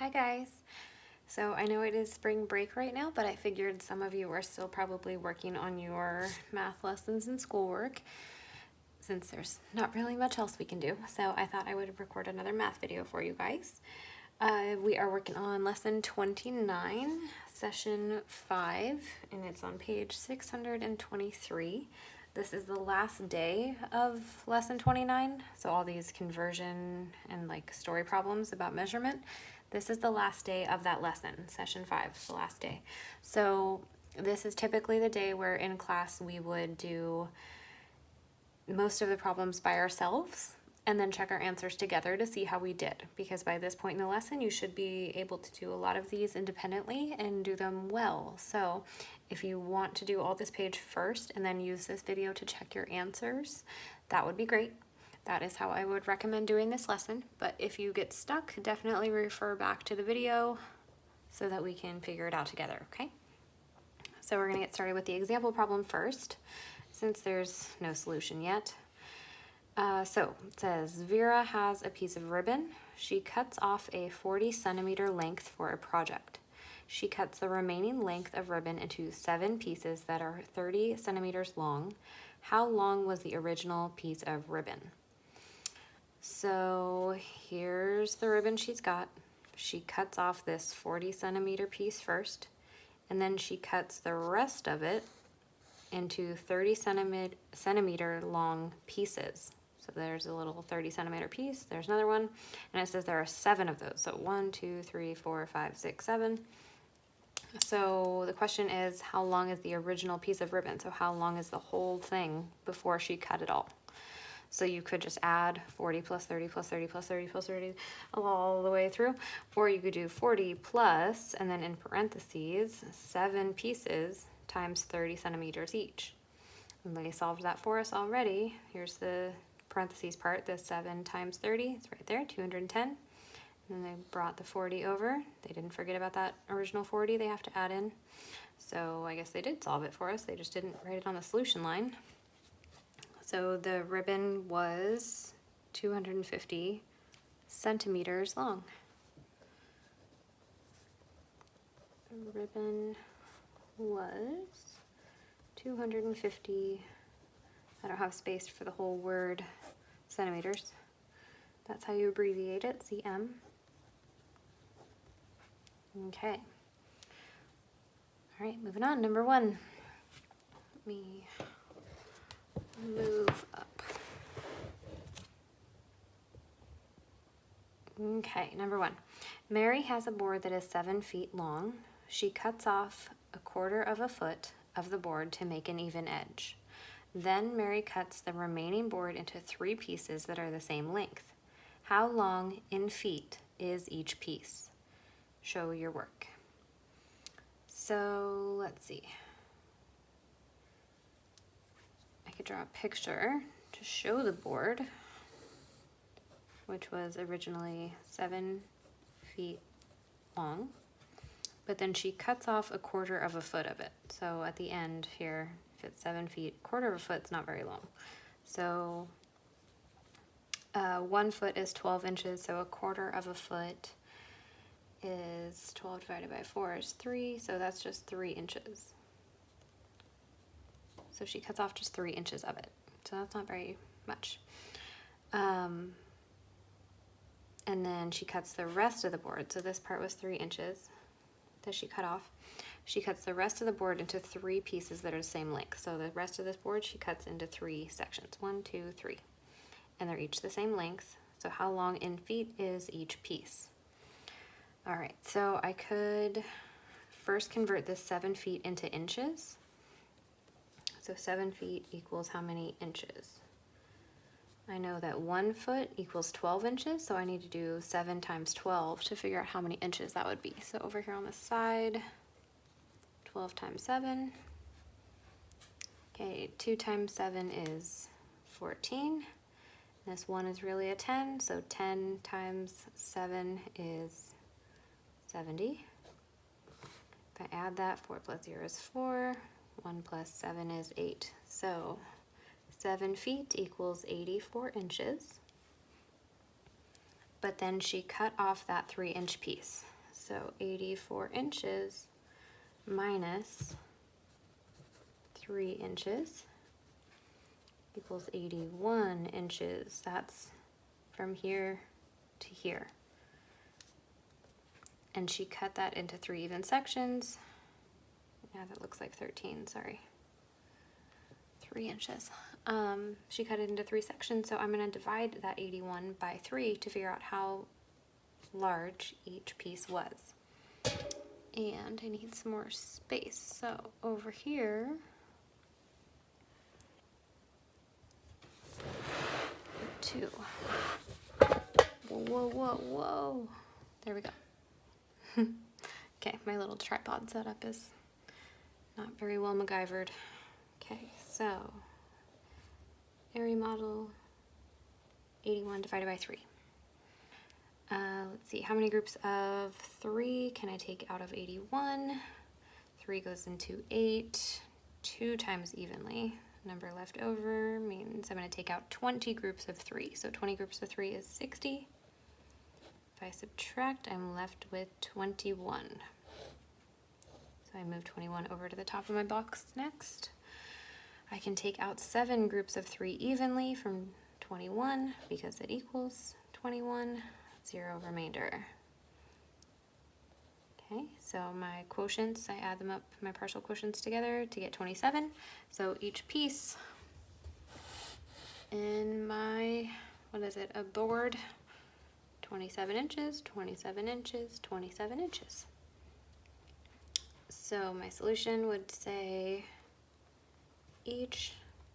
Hi guys. So I know it is spring break right now, but I figured some of you are still probably working on your math lessons and schoolwork since there's not really much else we can do. So I thought I would record another math video for you guys. We are working on lesson 29, session 5, and it's on page 623. This is the last day of lesson 29, so all these conversion and like story problems about measurement. This is the last day of that lesson, session 5, the last day. So this is typically the day where in class we would do most of the problems by ourselves and then check our answers together to see how we did, because by this point in the lesson you should be able to do a lot of these independently and do them well. So if you want to do all this page first and then use this video to check your answers, that would be great. That is how I would recommend doing this lesson, but if you get stuck, definitely refer back to the video so that we can figure it out together, okay? So we're gonna get started with the example problem first, since there's no solution yet. So it says, Vera has a piece of ribbon. She cuts off a 40-centimeter length for a project. She cuts the remaining length of ribbon into 7 pieces that are 30 centimeters long. How long was the original piece of ribbon? So here's the ribbon she's got. She cuts off this 40-centimeter piece first, and then she cuts the rest of it into 30 centimeter long pieces. So there's a little 30-centimeter piece, there's another one, and it says there are 7 of those. So 1, 2, 3, 4, 5, 6, 7. So the question is, how long is the original piece of ribbon? So how long is the whole thing before she cut it all? So you could just add 40 plus 30 plus 30 plus 30 plus 30 all the way through, or you could do 40 plus, and then in parentheses, 7 pieces times 30 centimeters each. And they solved that for us already. Here's the parentheses part, the 7 times 30, it's right there, 210. And they brought the 40 over. They didn't forget about that original 40 they have to add in. So I guess they did solve it for us, they just didn't write it on the solution line. So the ribbon was 250 centimeters long. The ribbon was 250, I don't have space for the whole word, centimeters. That's how you abbreviate it, cm. Okay. All right, moving on, number 1. Let me move up. Okay, number 1. Mary has a board that is 7 feet long. She cuts off 1/4 foot of the board to make an even edge. Then Mary cuts the remaining board into 3 pieces that are the same length. How long in feet is each piece? Show your work. So let's see. I could draw a picture to show the board, which was originally 7 feet long, but then she cuts off 1/4 foot of it. So at the end here, if it's 7 feet, 1/4 foot's not very long. So 1 foot is 12 inches, so 1/4 foot is 12 divided by 4 is 3, so that's just 3 inches. So she cuts off just 3 inches of it, so that's not very much. And then she cuts the rest of the board, so this part was 3 inches that she cut off. She cuts the rest of the board into 3 pieces that are the same length. So the rest of this board she cuts into 3 sections, 1, 2, 3, and they're each the same length. So how long in feet is each piece? All right, so I could first convert this 7 feet into inches. So 7 feet equals how many inches? I know that 1 foot equals 12 inches, so I need to do 7 times 12 to figure out how many inches that would be. So over here on the side, 12 times 7. Okay, 2 times 7 is 14. This 1 is really a 10, so 10 times 7 is 70. If I add that, 4 plus 0 is 4. 1 plus 7 is 8. So 7 feet equals 84 inches. But then she cut off that 3-inch piece. So 84 inches minus 3 inches equals 81 inches. That's from here to here. And she cut that into 3 even sections. Yeah, that looks like 13, sorry. 3 inches. She cut it into 3 sections, so I'm going to divide that 81 by 3 to figure out how large each piece was. And I need some more space. So over here, 2. Whoa, whoa, whoa. There we go. Okay, my little tripod setup is not very well MacGyvered. Okay, so area model 81 divided by 3. Let's see, how many groups of 3 can I take out of 81? 3 goes into 8, 2 times evenly. Number left over means I'm going to take out 20 groups of 3. So 20 groups of 3 is 60. If I subtract, I'm left with 21. So I move 21 over to the top of my box next. I can take out 7 groups of 3 evenly from 21 because it equals 21. 0 remainder. Okay, so my quotients, I add them up, my partial quotients together to get 27. So each piece in my, what is it, a board, 27 inches, 27 inches, 27 inches. So my solution would say each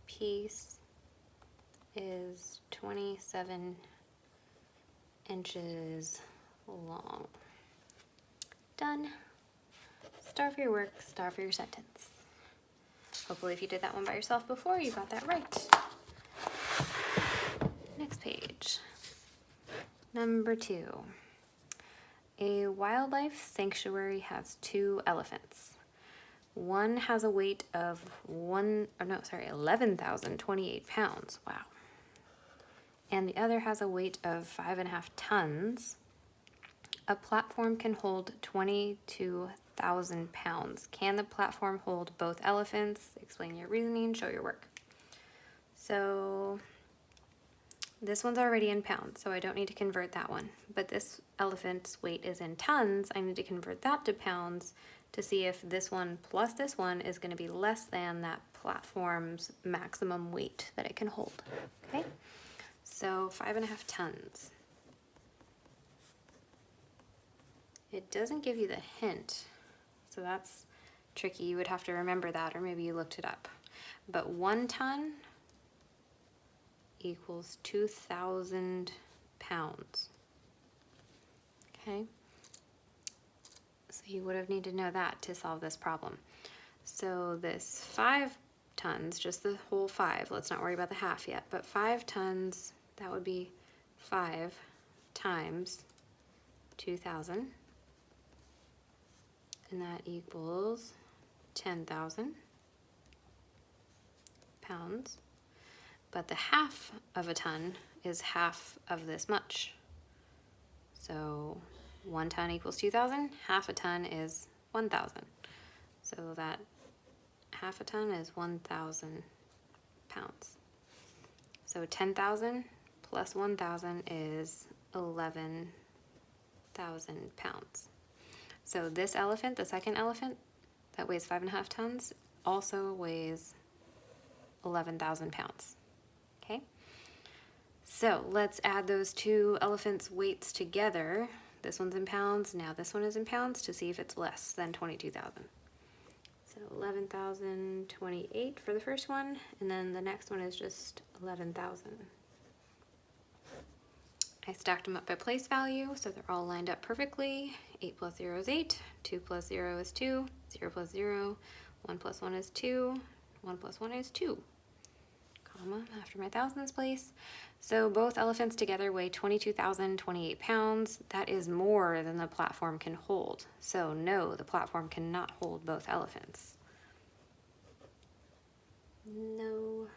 piece is 27 inches long. Done. Star for your work, star for your sentence. Hopefully if you did that one by yourself before, you got that right. Next page. Number 2. A wildlife sanctuary has 2 elephants. One has a weight of 11,028 pounds. Wow. And the other has a weight of 5.5 tons. A platform can hold 22,000 pounds. Can the platform hold both elephants? Explain your reasoning, show your work. So this one's already in pounds, so I don't need to convert that one. But this elephant's weight is in tons. I need to convert that to pounds to see if this one plus this one is going to be less than that platform's maximum weight that it can hold. Okay? So 5.5 tons. It doesn't give you the hint, so that's tricky. You would have to remember that, or maybe you looked it up. But 1 ton equals 2,000 pounds. Okay? So you would have needed to know that to solve this problem. So this 5 tons, just the whole 5, let's not worry about the half yet, but 5 tons, that would be 5 times 2,000, and that equals 10,000 pounds. But the half of a ton is half of this much. So 1 ton equals 2,000, half a ton is 1,000. So that half a ton is 1,000 pounds. So 10,000 plus 1,000 is 11,000 pounds. So this elephant, the second elephant, that weighs 5.5 tons, also weighs 11,000 pounds. Okay? So let's add those 2 elephants' weights together. This one's in pounds, now this one is in pounds, to see if it's less than 22,000. So 11,028 for the first one, and then the next one is just 11,000. I stacked them up by place value, so they're all lined up perfectly. 8 plus 0 is 8, 2 plus 0 is 2, 0 plus 0, 1 plus 1 is 2, 1 plus 1 is 2, comma, after my thousands place. So both elephants together weigh 22,028 pounds. That is more than the platform can hold. So no, the platform cannot hold both elephants. No.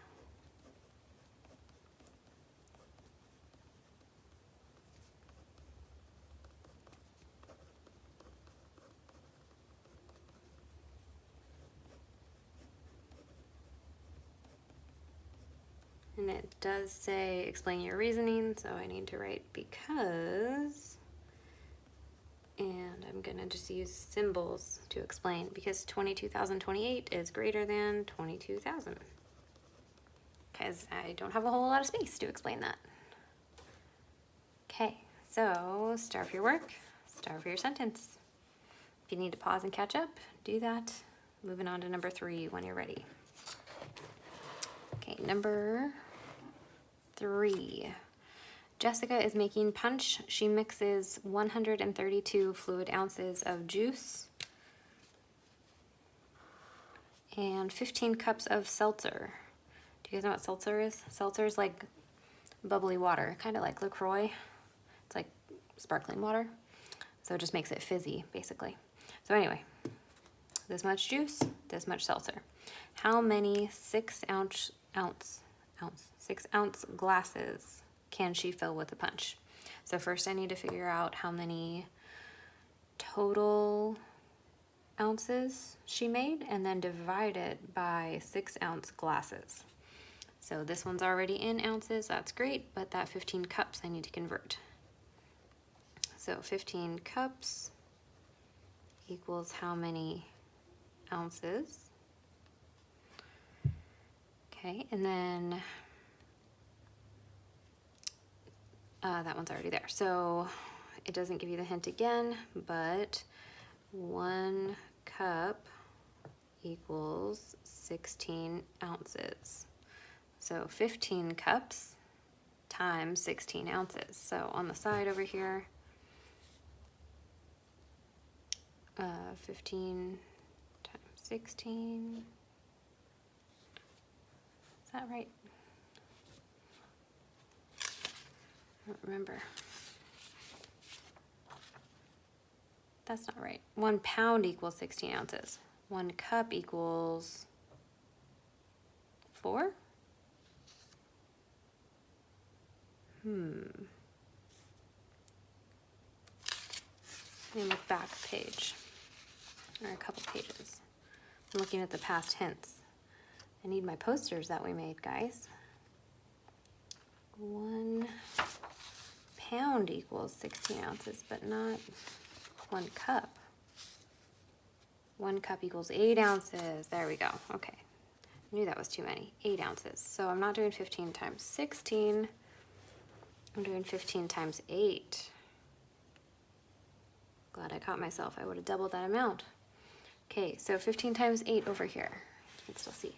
And it does say explain your reasoning, so I need to write because, and I'm gonna just use symbols to explain, because 22,028 is greater than 22,000. Because I don't have a whole lot of space to explain that. Okay, so start for your work, start for your sentence. If you need to pause and catch up, do that. Moving on to number 3 when you're ready. Okay, number 3. Jessica is making punch. She mixes 132 fluid ounces of juice and 15 cups of seltzer. Do you guys know what seltzer is? Seltzer is like bubbly water, kind of like LaCroix. It's like sparkling water. So it just makes it fizzy, basically. So anyway, this much juice, this much seltzer. How many 6 ounce glasses can she fill with the punch? So first I need to figure out how many total ounces she made and then divide it by 6 ounce glasses. So this one's already in ounces, that's great, but that 15 cups I need to convert. So 15 cups equals how many ounces? Okay, and then that one's already there. So it doesn't give you the hint again, but 1 cup equals 16 ounces. So 15 cups times 16 ounces. So on the side over here, 15 times 16. Is that right? I don't remember. That's not right. 1 pound equals 16 ounces. 1 cup equals 4? Let me look back a page, or a couple pages. I'm looking at the past hints. I need my posters that we made, guys. 1 pound equals 16 ounces, but not 1 cup. 1 cup equals 8 ounces. There we go. Okay. I knew that was too many. 8 ounces. So I'm not doing 15 times 16. I'm doing 15 times 8. Glad I caught myself. I would have doubled that amount. Okay, so 15 times 8 over here. You can still see.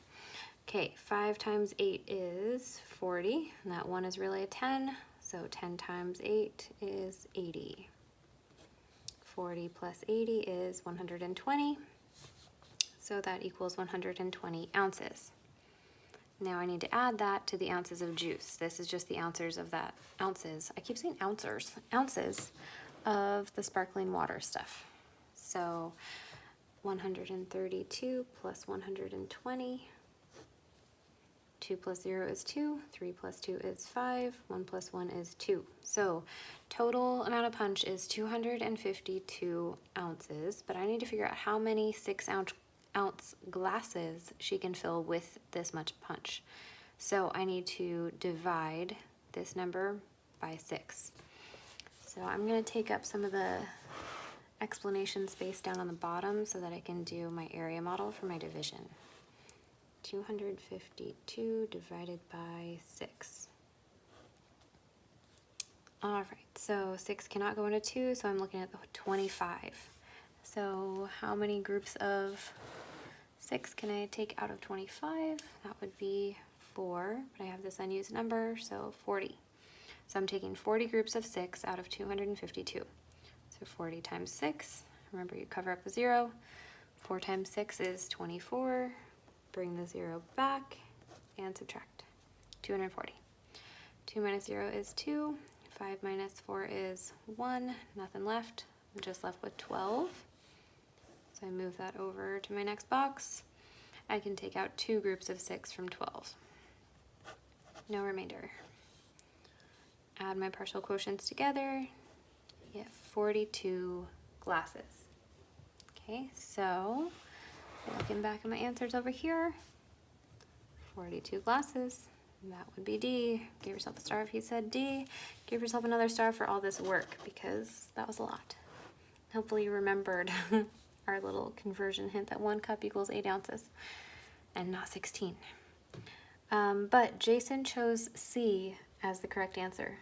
Okay, 5 times 8 is 40, and that 1 is really a 10, so 10 times 8 is 80. 40 plus 80 is 120, so that equals 120 ounces. Now I need to add that to the ounces of juice. This is just the ounces of that, ounces, I keep saying ounces of the sparkling water stuff. So 132 plus 120, 2 plus 0 is 2, 3 plus 2 is 5, 1 plus 1 is 2. So total amount of punch is 252 ounces, but I need to figure out how many 6 ounce glasses she can fill with this much punch. So I need to divide this number by 6. So I'm going to take up some of the explanation space down on the bottom so that I can do my area model for my division. 252 divided by 6. All right, so 6 cannot go into 2, so I'm looking at the 25. So how many groups of 6 can I take out of 25? That would be 4, but I have this unused number, so 40. So I'm taking 40 groups of 6 out of 252. So 40 times 6, remember you cover up the 0. 4 times 6 is 24. Bring the 0 back and subtract. 240. 2 minus 0 is 2. 5 minus 4 is 1. Nothing left. I'm just left with 12. So I move that over to my next box. I can take out 2 groups of 6 from 12. No remainder. Add my partial quotients together. You get 42 glasses. Okay, so looking back at my answers over here, 42 glasses. That would be D. Give yourself a star if you said D. Give yourself another star for all this work because that was a lot. Hopefully you remembered our little conversion hint that 1 cup equals 8 ounces and not 16. But Jason chose C as the correct answer.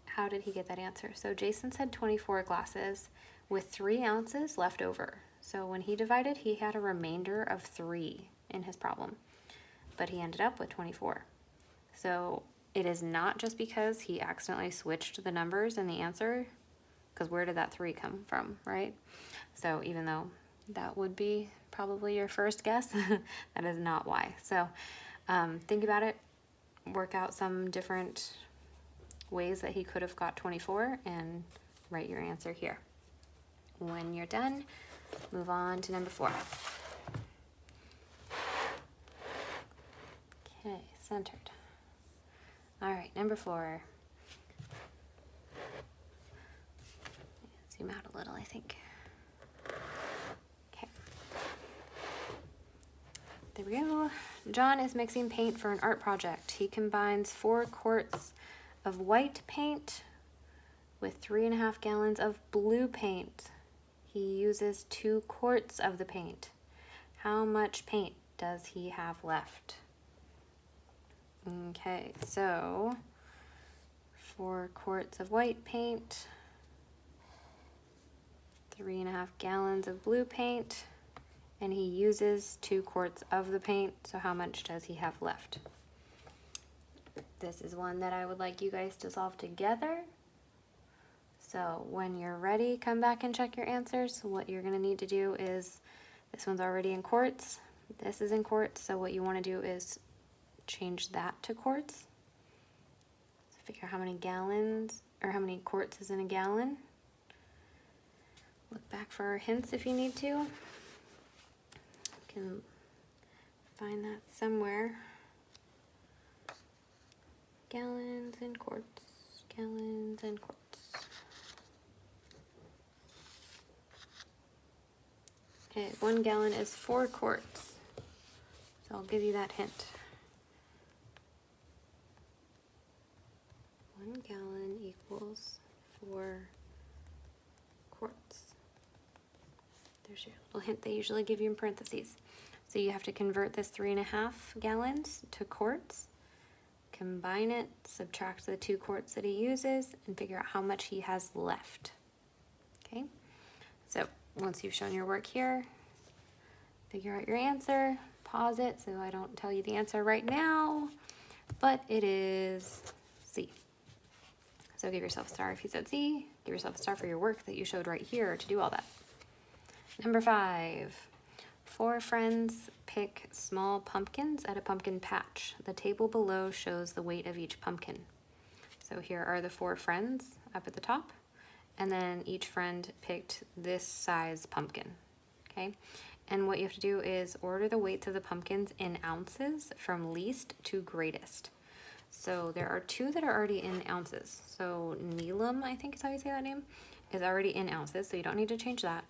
How did he get that answer? So Jason said 24 glasses with 3 ounces left over. So when he divided, he had a remainder of 3 in his problem, but he ended up with 24. So it is not just because he accidentally switched the numbers in the answer, because where did that 3 come from, right? So even though that would be probably your first guess, that is not why. So think about it, work out some different ways that he could have got 24 and write your answer here. When you're done, move on to number 4. Okay, centered. All right, number 4. Zoom out a little, I think. Okay. There we go. John is mixing paint for an art project. He combines 4 quarts of white paint with 3.5 gallons of blue paint. He uses 2 quarts of the paint. How much paint does he have left? Okay, so 4 quarts of white paint, 3.5 gallons of blue paint, and he uses 2 quarts of the paint, so how much does he have left? This is one that I would like you guys to solve together. So when you're ready, come back and check your answers. What you're going to need to do is, this one's already in quarts, this is in quarts, so what you want to do is change that to quarts. So figure out how many gallons, or how many quarts is in a gallon. Look back for our hints if you need to. You can find that somewhere. Gallons and quarts, gallons and quarts. Okay, 1 gallon is 4 quarts. So I'll give you that hint. 1 gallon equals 4 quarts. There's your little hint they usually give you in parentheses. So you have to convert this 3.5 gallons to quarts, combine it, subtract the 2 quarts that he uses, and figure out how much he has left. Okay, so once you've shown your work here, figure out your answer, pause it so I don't tell you the answer right now, but it is C. So give yourself a star if you said C, give yourself a star for your work that you showed right here to do all that. Number 5, 4 friends pick small pumpkins at a pumpkin patch. The table below shows the weight of each pumpkin. So here are the 4 friends up at the top, and then each friend picked this size pumpkin, okay? And what you have to do is order the weights of the pumpkins in ounces from least to greatest. So there are 2 that are already in ounces. So Neelam, I think is how you say that name, is already in ounces, so you don't need to change that.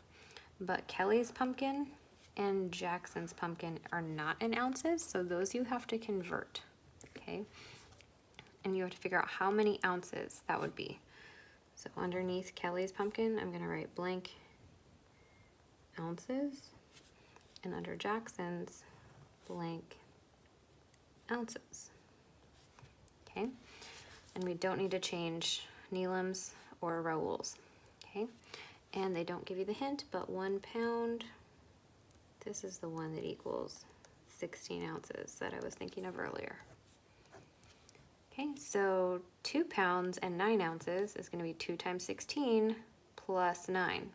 But Kelly's pumpkin and Jackson's pumpkin are not in ounces, so those you have to convert, okay? And you have to figure out how many ounces that would be. So underneath Kelly's pumpkin, I'm gonna write blank ounces, and under Jackson's, blank ounces. Okay, and we don't need to change Neelam's or Raoul's, okay? And they don't give you the hint, but 1 pound, this is the one that equals 16 ounces that I was thinking of earlier. Okay, so 2 pounds and 9 ounces is gonna be 2 times 16 plus 9.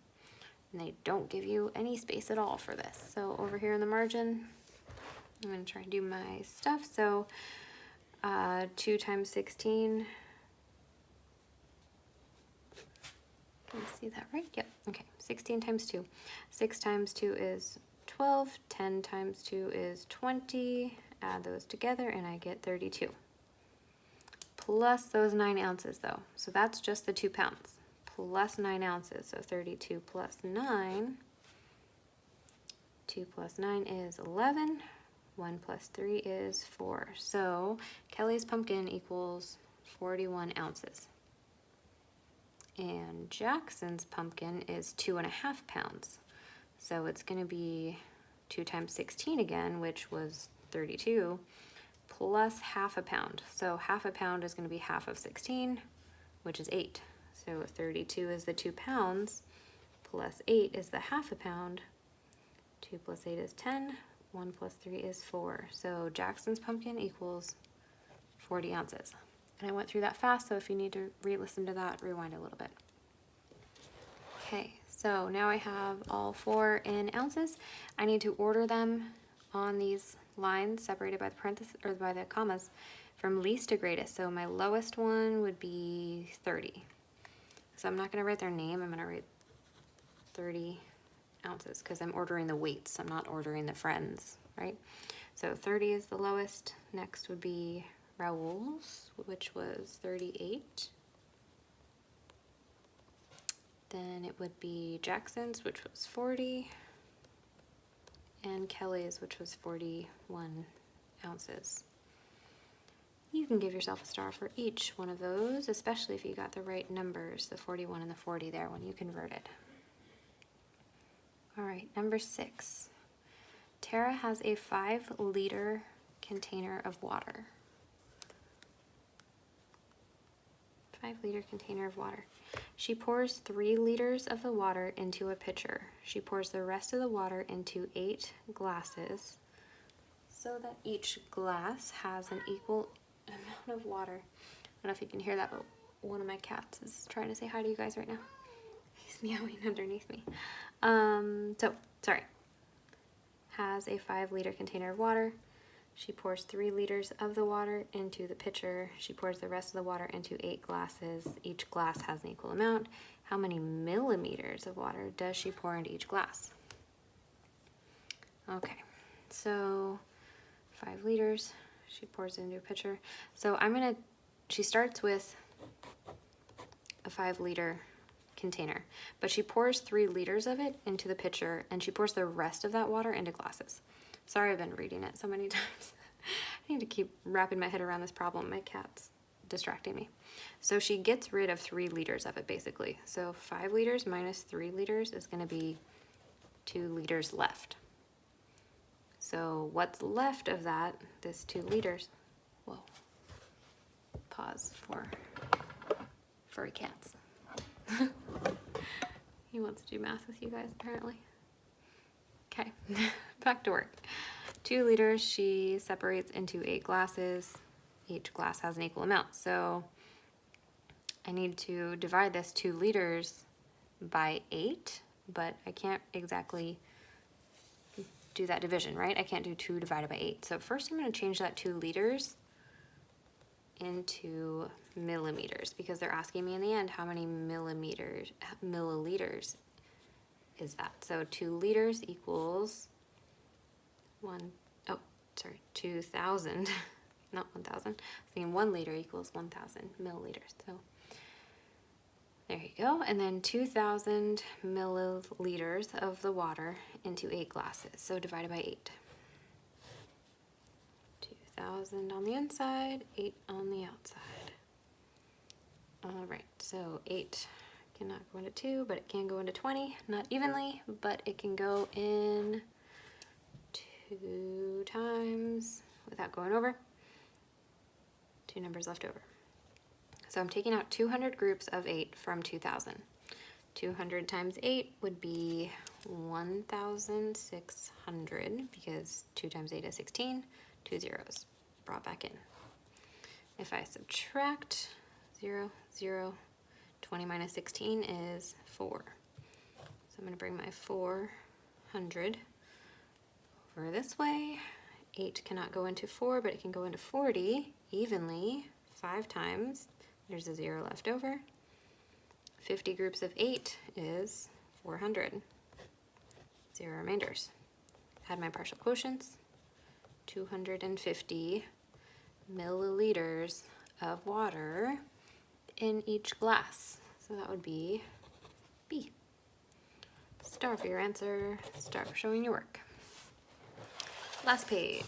And they don't give you any space at all for this. So over here in the margin, I'm gonna try and do my stuff. So 2 times 16, can you see that right? Yep, okay, 16 times 2. 6 times 2 is 12, 10 times 2 is 20, add those together and I get 32. Plus those 9 ounces though, so that's just the 2 pounds, plus 9 ounces, so 32 plus 9, 2 plus 9 is 11, 1 plus 3 is 4. So Kelly's pumpkin equals 41 ounces. And Jackson's pumpkin is 2.5 pounds. So it's going to be 2 times 16 again, which was 32, plus half a pound. So half a pound is going to be half of 16, which is 8. So 32 is the 2 pounds, plus 8 is the half a pound. 2 plus 8 is 10. 1 plus 3 is 4. So Jackson's pumpkin equals 40 ounces. And I went through that fast, so if you need to re-listen to that, rewind a little bit. Okay, so now I have all 4 in ounces. I need to order them on these lines separated by the parentheses or by the commas from least to greatest. So my lowest one would be 30. So I'm not going to write their name. I'm going to write 30 ounces because I'm ordering the weights. I'm not ordering the friends, right? So 30 is the lowest. Next would be Raoul's, which was 38. Then it would be Jackson's, which was 40. And Kelly's, which was 41 ounces. You can give yourself a star for each one of those, especially if you got the right numbers, the 41 and the 40 there when you converted. All right, number 6. Tara has a 5-liter container of water. 5-liter container of water. She pours 3 liters of the water into a pitcher. She pours the rest of the water into 8 glasses so that each glass has an equal amount of water. I don't know if you can hear that, but one of my cats is trying to say hi to you guys right now. He's meowing underneath me. Has a 5-liter container of water. She pours 3 liters of the water into the pitcher. She pours the rest of the water into 8 glasses. Each glass has an equal amount. How many milliliters of water does she pour into each glass? Okay, so 5 liters. She pours it into a pitcher. So she starts with a 5-liter container, but she pours 3 liters of it into the pitcher, and she pours the rest of that water into glasses. Sorry, I've been reading it so many times. I need to keep wrapping my head around this problem. My cat's distracting me. So she gets rid of 3 liters of it, basically. So 5 liters minus 3 liters is going to be 2 liters left. So what's left of that, this 2 liters? Whoa. Pause for furry cats. He wants to do math with you guys, apparently. Okay, back to work. 2 liters she separates into 8 glasses. Each glass has an equal amount. So I need to divide this 2 liters by 8, but I can't exactly do that division, right? I can't do 2 divided by 8. So first I'm going to change that 2 liters into millimeters because they're asking me in the end how many milliliters is that. So 2 liters equals 2,000, not 1,000. I was thinking 1 liter equals 1,000 milliliters. So there you go. And then 2,000 milliliters of the water into 8 glasses. So divided by 8. 2,000 on the inside, 8 on the outside. All right, so 8 cannot go into 2, but it can go into 20, not evenly, but it can go in 2 times without going over. 2 numbers left over. So I'm taking out 200 groups of 8 from 2,000. 200 times 8 would be 1,600 because 2 times 8 is 16. 2 zeros brought back in. If I subtract 0, 0, 20 minus 16 is 4. So I'm going to bring my 400 over this way. 8 cannot go into 4, but it can go into 40 evenly 5 times. There's a 0 left over. 50 groups of 8 is 400. 0 remainders. Add my partial quotients. 250 milliliters of water in each glass. So that would be B. Star for your answer, star for showing your work. Last page.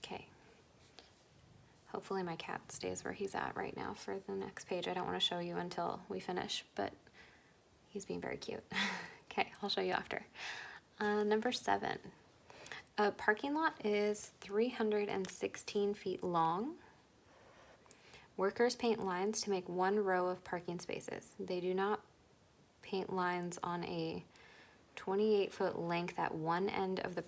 Okay. Hopefully my cat stays where he's at right now for the next page. I don't want to show you until we finish, but he's being very cute. Okay, I'll show you after. Number 7. A parking lot is 316 feet long. Workers paint lines to make one row of parking spaces. They do not paint lines on a 28-foot length at one end of the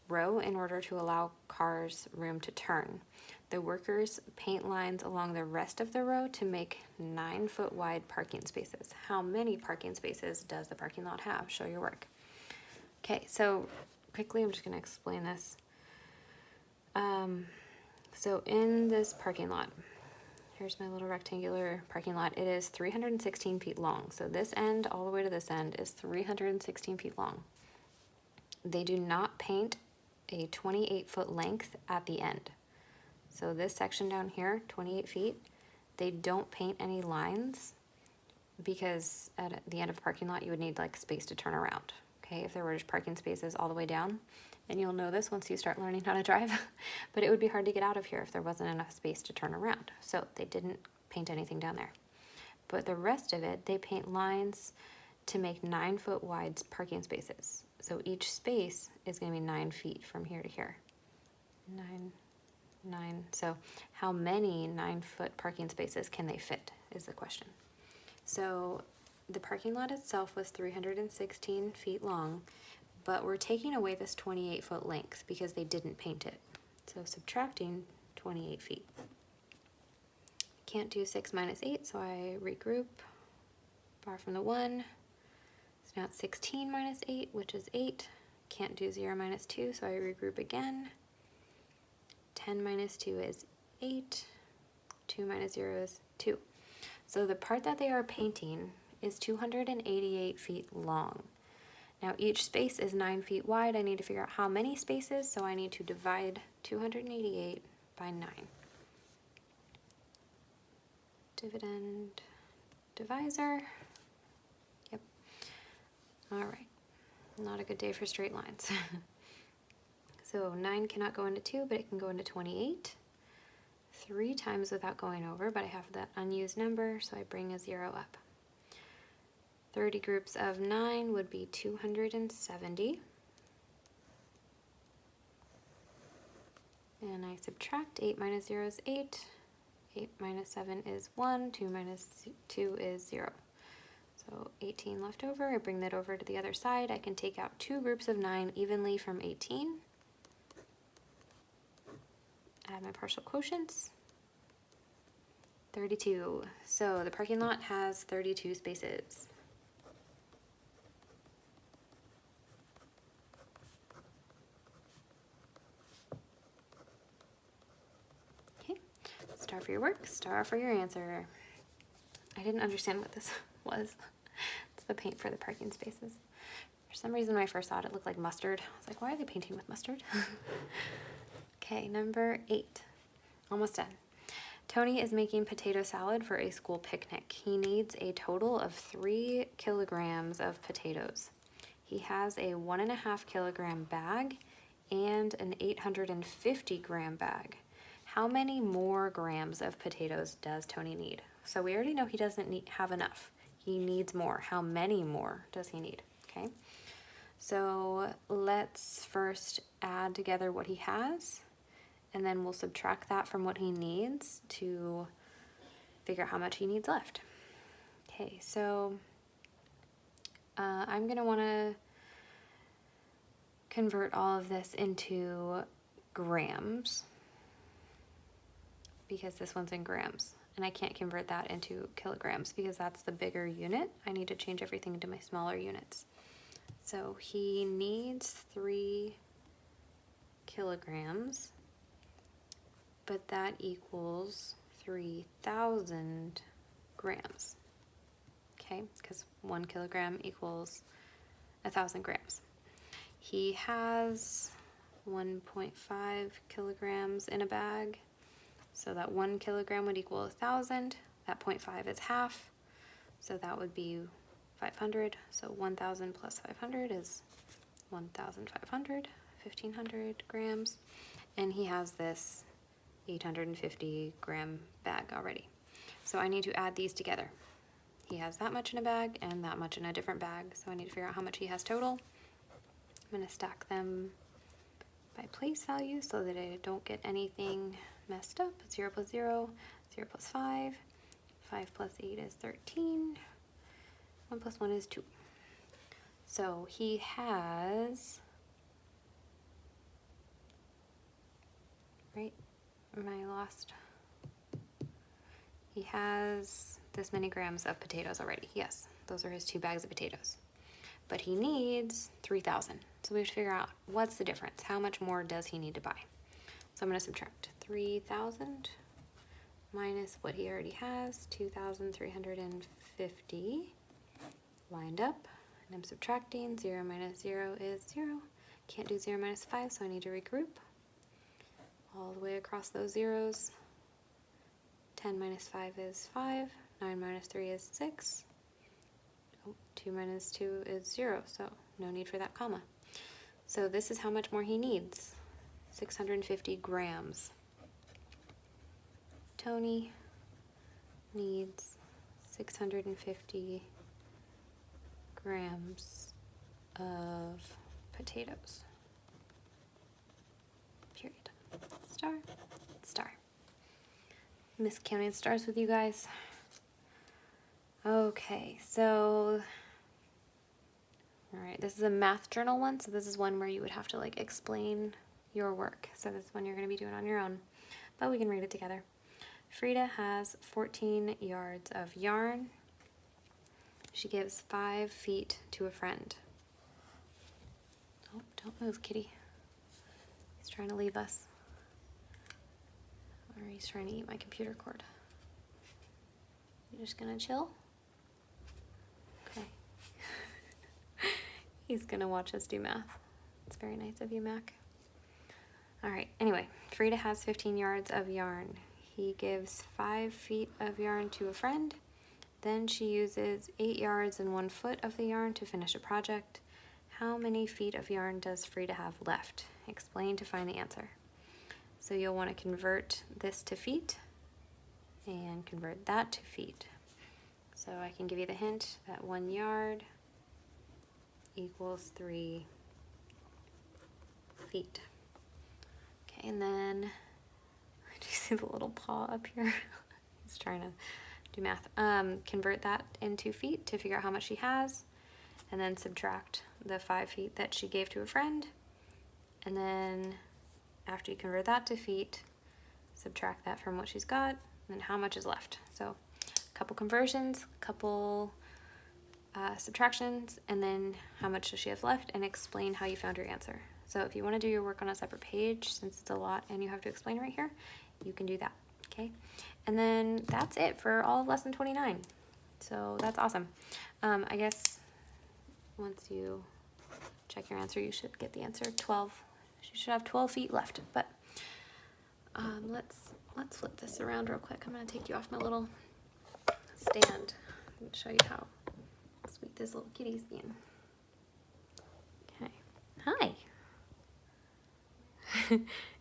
row in order to allow cars room to turn. The workers paint lines along the rest of the row to make 9-foot wide parking spaces. How many parking spaces does the parking lot have? Show your work. Okay, so quickly I'm just going to explain this. So in this parking lot, here's my little rectangular parking lot. It is 316 feet long. So this end all the way to this end is 316 feet long. They do not paint a 28-foot length at the end. So this section down here, 28 feet, they don't paint any lines because at the end of a parking lot you would need like space to turn around. Okay, if there were just parking spaces all the way down, and you'll know this once you start learning how to drive, but it would be hard to get out of here if there wasn't enough space to turn around. So they didn't paint anything down there. But the rest of it, they paint lines to make 9-foot wide parking spaces. So each space is going to be 9 feet from here to here. 9. So how many 9-foot parking spaces can they fit is the question. So the parking lot itself was 316 feet long, but we're taking away this 28-foot length because they didn't paint it. So subtracting 28 feet. Can't do 6 minus 8, so I regroup. Bar from the 1. So now it's 16 minus 8, which is 8. Can't do 0 minus 2, so I regroup again. 10 minus 2 is 8. 2 minus 0 is 2. So the part that they are painting is 288 feet long. Now each space is 9 feet wide. I need to figure out how many spaces, so I need to divide 288 by 9. Dividend divisor. Yep. All right. Not a good day for straight lines. So 9 cannot go into 2, but it can go into 28. 3 times without going over, but I have that unused number, so I bring a 0 up. 30 groups of 9 would be 270. And I subtract 8 minus 0 is 8. 8 minus 7 is 1. 2 minus 2 is 0. So 18 left over. I bring that over to the other side. I can take out 2 groups of 9 evenly from 18. Add my partial quotients. 32. So the parking lot has 32 spaces. Okay, star for your work, star for your answer. I didn't understand what this was. It's the paint for the parking spaces. For some reason when I first saw it, it looked like mustard. I was like, why are they painting with mustard? Okay, number 8. Almost done. Tony is making potato salad for a school picnic. He needs a total of 3 kilograms of potatoes. He has a 1.5 kilogram bag and an 850 gram bag. How many more grams of potatoes does Tony need? So we already know he doesn't have enough. He needs more. How many more does he need? Okay, so let's first add together what he has, and then we'll subtract that from what he needs to figure out how much he needs left. Okay, so I'm going to want to convert all of this into grams because this one's in grams, and I can't convert that into kilograms because that's the bigger unit. I need to change everything into my smaller units. So he needs 3 kilograms, but that equals 3,000 grams. Okay, because 1 kilogram equals 1,000 grams. He has 1.5 kilograms in a bag, so that 1 kilogram would equal 1,000. That 0.5 is half, so that would be 500. So 1,000 plus 500 is 1,500, 1,500 grams. And he has this 850 gram bag already. So I need to add these together. He has that much in a bag and that much in a different bag. So I need to figure out how much he has total. I'm gonna stack them by place value so that I don't get anything messed up. 0 plus 0, 0 plus 5, 5 plus 8 is 13, 1 plus 1 is 2. So he has, right, am I lost? He has this many grams of potatoes already. Yes, those are his 2 bags of potatoes. But he needs 3,000. So we have to figure out what's the difference. How much more does he need to buy? So I'm going to subtract 3,000 minus what he already has, 2,350 lined up. And I'm subtracting. 0 minus 0 is 0. Can't do 0 minus 5, so I need to regroup. All the way across those zeros. 10 minus 5 is 5. 9 minus 3 is 6. 2 minus 2 is 0, so no need for that comma. So this is how much more he needs. 650 grams. Tony needs 650 grams of potatoes. Period. Star, star. Miss counting stars with you guys. Okay, so, all right, this is a math journal one, so this is one where you would have to like explain your work. So this one you're going to be doing on your own, but we can read it together. Frida has 14 yards of yarn. She gives 5 feet to a friend. Oh, don't move, kitty. He's trying to leave us. Or he's trying to eat my computer cord. You just gonna chill? Okay. He's gonna watch us do math. It's very nice of you, Mac. All right, anyway, Frida has 15 yards of yarn. He gives 5 feet of yarn to a friend. Then she uses 8 yards and 1 foot of the yarn to finish a project. How many feet of yarn does Frida have left? Explain to find the answer. So you'll want to convert this to feet and convert that to feet. So I can give you the hint that 1 yard equals 3 feet. Okay, and then, do you see the little paw up here? He's trying to do math. Convert that into feet to figure out how much she has, and then subtract the 5 feet that she gave to a friend. And then after you convert that to feet, subtract that from what she's got, and how much is left. So a couple conversions, a couple subtractions, and then how much does she have left, and explain how you found your answer. So if you want to do your work on a separate page, since it's a lot and you have to explain right here, you can do that, okay? And then that's it for all of lesson 29. So that's awesome. I guess once you check your answer, you should get the answer 12. You should have 12 feet left, but let's flip this around real quick. I'm going to take you off my little stand and show you how sweet this little kitty's being. Okay. Hi.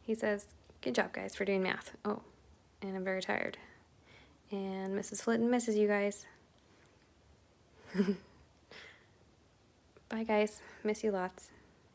He says, good job, guys, for doing math. Oh, and I'm very tired. And Mrs. Flitton misses you guys. Bye, guys. Miss you lots.